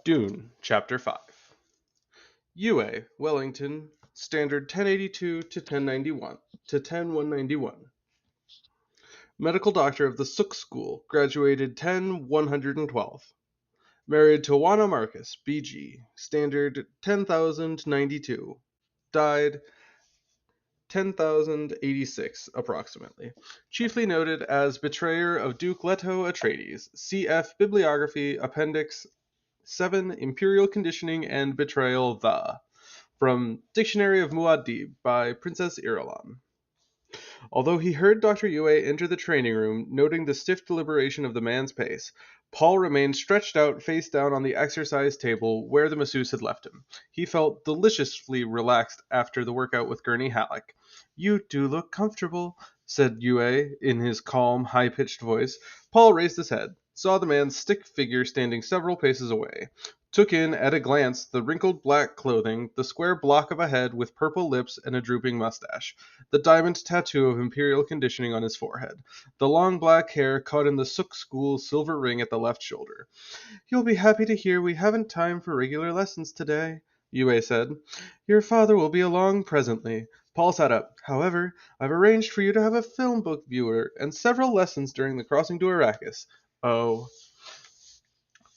Dune, Chapter 5. Yueh, Wellington, Standard 1082 to 1091 to 10191. Medical doctor of the Suk School, graduated 10112. Married to Juana Marcus, BG, Standard 10,092. Died 10,086 approximately. Chiefly noted as betrayer of Duke Leto Atreides. Cf. Bibliography Appendix 7 Imperial Conditioning and Betrayal from Dictionary of Muad'Dib by Princess Irulan. Although he heard Dr.Yueh enter the training room, noting the stiff deliberation of the man's pace, Paul remained stretched out face down on the exercise table where the masseuse had left him. He felt deliciously relaxed after the workout with Gurney Halleck. "You do look comfortable," said Yueh in his calm, high-pitched voice. Paul raised his head, saw the man's stick figure standing several paces away, took in at a glance the wrinkled black clothing, the square block of a head with purple lips and a drooping mustache, the diamond tattoo of imperial conditioning on his forehead, the long black hair caught in the Suk School silver ring at the left shoulder. "You'll be happy to hear we haven't time for regular lessons today," Yueh said. "Your father will be along presently." Paul sat up. "However, I've arranged for you to have a film book viewer and several lessons during the crossing to Arrakis." "Oh."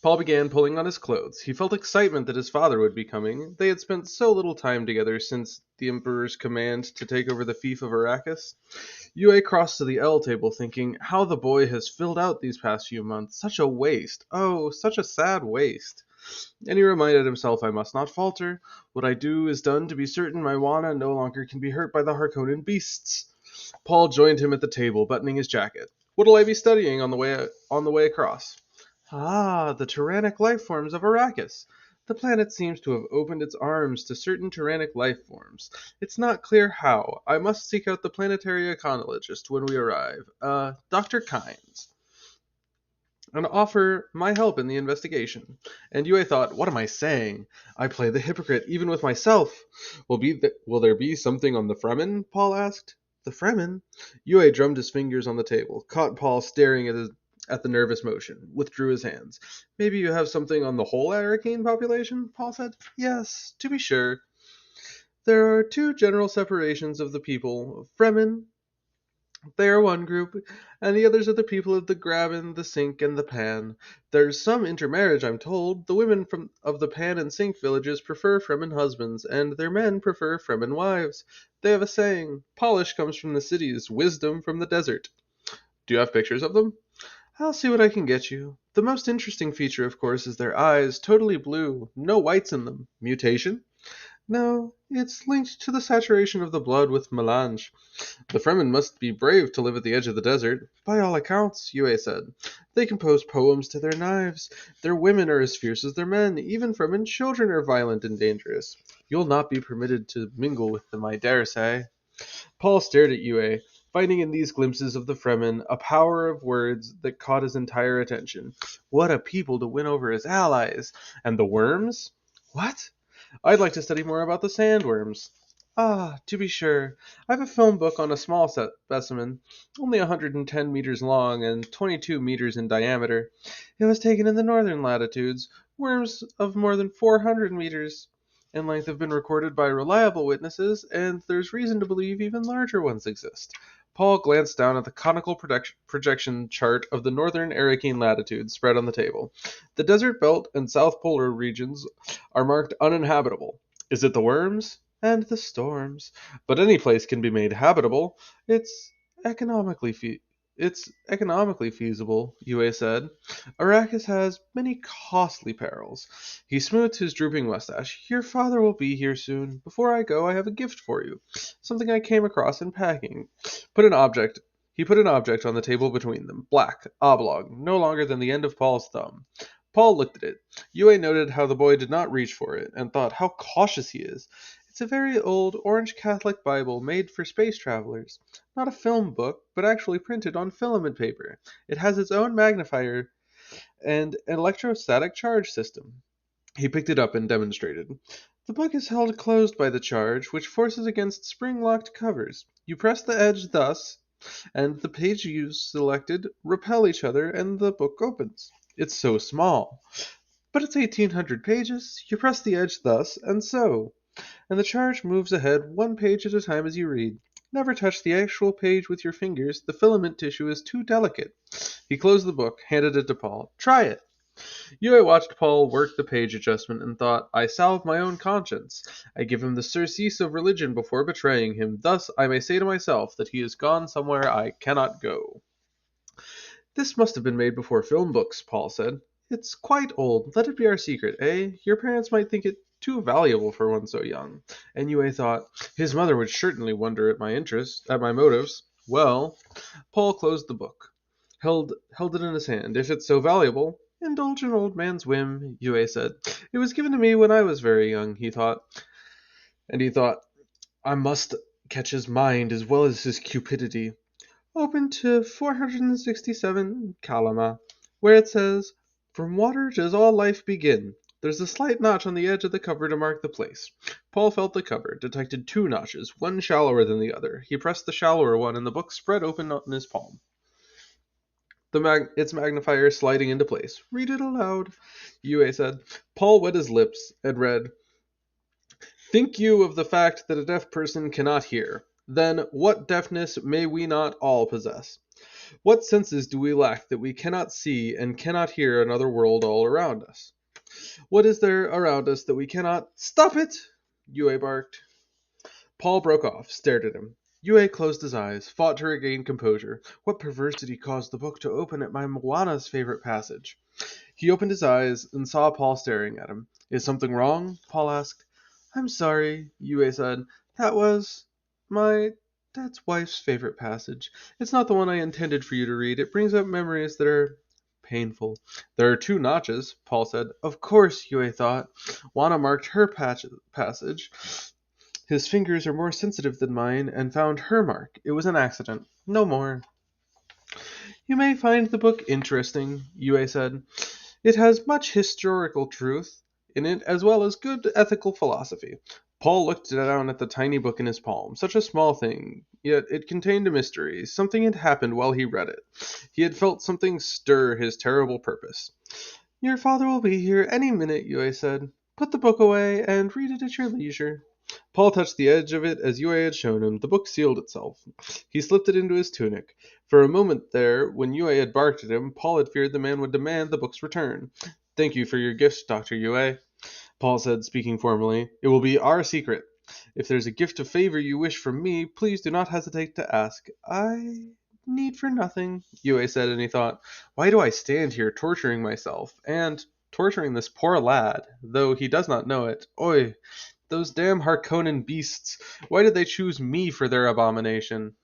Paul began pulling on his clothes. He felt excitement that his father would be coming. They had spent so little time together since the Emperor's command to take over the fief of Arrakis. Yueh crossed to the L table, thinking, how the boy has filled out these past few months. Such a waste. Oh, such a sad waste. And he reminded himself, I must not falter. What I do is done to be certain my Juana no longer can be hurt by the Harkonnen beasts. Paul joined him at the table, buttoning his jacket. What'll I be studying on the way across? "Ah, the tyrannic life forms of Arrakis. The planet seems to have opened its arms to certain tyrannic life forms. It's not clear how. I must seek out the planetary econologist when we arrive, Dr. Kynes, and offer my help in the investigation." And Yueh thought, what am I saying? I play the hypocrite even with myself. Will there be something on the Fremen? Paul asked. The Fremen? Yueh drummed his fingers on the table, caught Paul staring at the nervous motion, withdrew his hands. "Maybe you have something on the whole Arrakeen population?" Paul said. "Yes, to be sure. There are two general separations of the people. Fremen, they are one group, and the others are the people of the Graben, the Sink, and the Pan. There's some intermarriage, I'm told. The women of the Pan and Sink villages prefer Fremen husbands, and their men prefer Fremen wives. They have a saying, polish comes from the cities, wisdom from the desert." "Do you have pictures of them?" "I'll see what I can get you. The most interesting feature, of course, is their eyes, totally blue, no whites in them." "Mutation?" "No, it's linked to the saturation of the blood with melange." "The Fremen must be brave to live at the edge of the desert." "By all accounts," Yueh said. "They compose poems to their knives. Their women are as fierce as their men. Even Fremen children are violent and dangerous. You'll not be permitted to mingle with them, I dare say." Paul stared at Yueh, finding in these glimpses of the Fremen a power of words that caught his entire attention. What a people to win over as allies! And the worms? What? I'd like to study more about the sandworms. Ah, to be sure. I've a film book on a small specimen, only 110 meters long and 22 meters in diameter. It was taken in the northern latitudes. Worms of more than 400 meters in length have been recorded by reliable witnesses, and there's reason to believe even larger ones exist. Paul glanced down at the conical projection chart of the northern Arrakeen latitudes spread on the table. The desert belt and south polar regions are marked uninhabitable. Is it the worms? And the storms. But any place can be made habitable. It's economically fe- it's economically feasible, Yueh said. Arrakis has many costly perils. He smoothed his drooping mustache. Your father will be here soon. Before I go, I have a gift for you. Something I came across in packing. He put an object on the table between them. Black, oblong, no longer than the end of Paul's thumb. Paul looked at it. Yueh noted how the boy did not reach for it, and thought how cautious he is. It's a very old Orange Catholic Bible made for space travelers. Not a film book, but actually printed on filament paper. It has its own magnifier and an electrostatic charge system. He picked it up and demonstrated. The book is held closed by the charge, which forces against spring-locked covers. You press the edge thus, and the page you selected repel each other, and the book opens. It's so small. But it's 1800 pages. You press the edge thus, and so, and the charge moves ahead one page at a time as you read. Never touch the actual page with your fingers. The filament tissue is too delicate. He closed the book, handed it to Paul. Try it. Yueh watched Paul work the page adjustment and thought, I salve my own conscience. I give him the surcease of religion before betraying him. Thus I may say to myself that he is gone somewhere I cannot go. This must have been made before film books, Paul said. It's quite old. Let it be our secret, eh? Your parents might think it too valuable for one so young. And Yueh thought, his mother would certainly wonder at my motives. Well, Paul closed the book, held it in his hand. If it's so valuable, indulge an old man's whim, Yueh said. It was given to me when I was very young, he thought, I must catch his mind as well as his cupidity. Open to 467 Kalama, where it says, From water does all life begin. There's a slight notch on the edge of the cover to mark the place. Paul felt the cover, detected two notches, one shallower than the other. He pressed the shallower one, and the book spread open in his palm. Its magnifier sliding into place. Read it aloud, Yueh said. Paul wet his lips and read, Think you of the fact that a deaf person cannot hear. Then, what deafness may we not all possess? What senses do we lack that we cannot see and cannot hear another world all around us? What is there around us that we cannot... Stop it! Yueh barked. Paul broke off, stared at him. Yueh closed his eyes, fought to regain composure. What perversity caused the book to open at my Moana's favorite passage? He opened his eyes and saw Paul staring at him. Is something wrong? Paul asked. I'm sorry, Yueh said. That was my dad's wife's favorite passage. It's not the one I intended for you to read. It brings up memories that are painful. There are two notches, Paul said. Of course, Yueh thought. Juana marked her passage. His fingers are more sensitive than mine and found her mark. It was an accident. No more. You may find the book interesting, Yueh said. It has much historical truth in it as well as good ethical philosophy. Paul looked down at the tiny book in his palm. Such a small thing, yet it contained a mystery. Something had happened while he read it. He had felt something stir his terrible purpose. Your father will be here any minute, Yueh said. Put the book away and read it at your leisure. Paul touched the edge of it as Yueh had shown him. The book sealed itself. He slipped it into his tunic. For a moment there, when Yueh had barked at him, Paul had feared the man would demand the book's return. Thank you for your gift, Dr.Yueh, Paul said, speaking formally. It will be our secret. If there's a gift of favor you wish from me, please do not hesitate to ask. I need for nothing, Yueh said, and he thought, why do I stand here torturing myself, and torturing this poor lad, though he does not know it? Oi! Those damn Harkonnen beasts! Why did they choose me for their abomination?